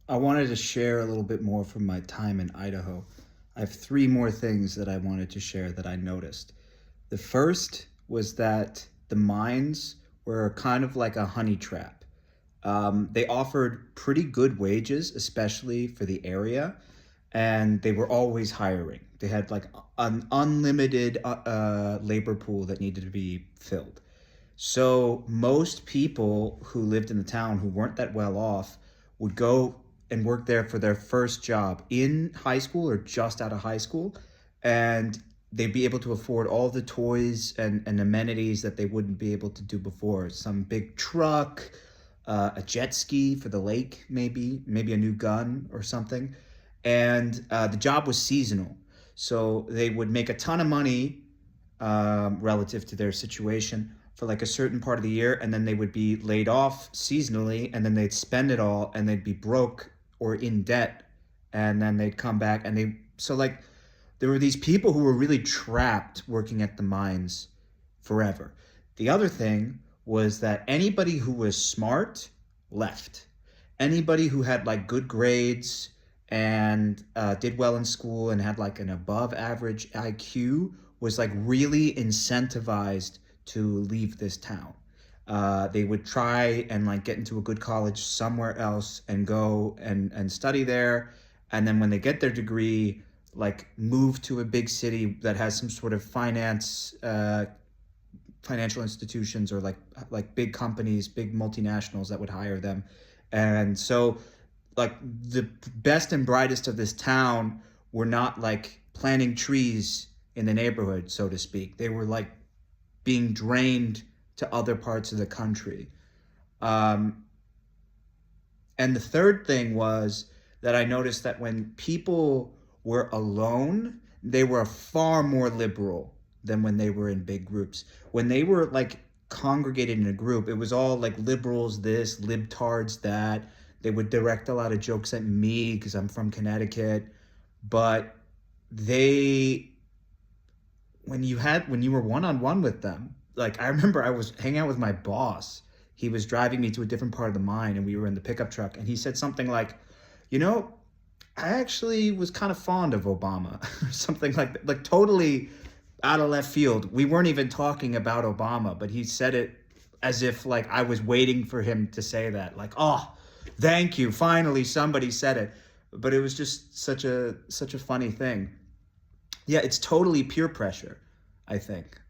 I wanted to share a little bit more from my time in Idaho. I have three more things that I wanted to share that I noticed. The first was that the mines were kind of like a honey trap. They offered pretty good wages, especially for the area, and they were always hiring. They had like an unlimited labor pool that needed to be filled. So most people who lived in the town who weren't that well off would go and work there for their first job in high school or just out of high school. And they'd be able to afford all the toys and amenities that they wouldn't be able to do before. Some big truck, a jet ski for the lake, maybe a new gun or something. And the job was seasonal. So they would make a ton of money relative to their situation for like a certain part of the year, and then they would be laid off seasonally, and then they'd spend it all, and they'd be broke or in debt, and then they'd come back, and they so like there were these people who were really trapped working at the mines forever. The other thing was that anybody who was smart left. Anybody who had like good grades and did well in school and had like an above average IQ was like really incentivized to leave this town. They would try and like get into a good college somewhere else and go and study there. And then when they get their degree, like move to a big city that has some sort of financial institutions or like big companies, big multinationals that would hire them. And so like the best and brightest of this town were not like planting trees in the neighborhood, so to speak. They were like being drained to other parts of the country. Um, and the third thing was that I noticed that when people were alone, they were far more liberal than when they were in big groups. When they were like congregated in a group, it was all like liberals this, libtards that. They would direct a lot of jokes at me because I'm from Connecticut. But they when you were one on one with them, like I remember I was hanging out with my boss. He was driving me to a different part of the mine, and we were in the pickup truck, and he said something like, "You know, I actually was kind of fond of Obama," or something like that, like totally out of left field. We weren't even talking about Obama, but he said it as if like I was waiting for him to say that, like, "Oh, thank you, finally somebody said it." But it was just such a funny thing. Yeah, it's totally peer pressure, I think.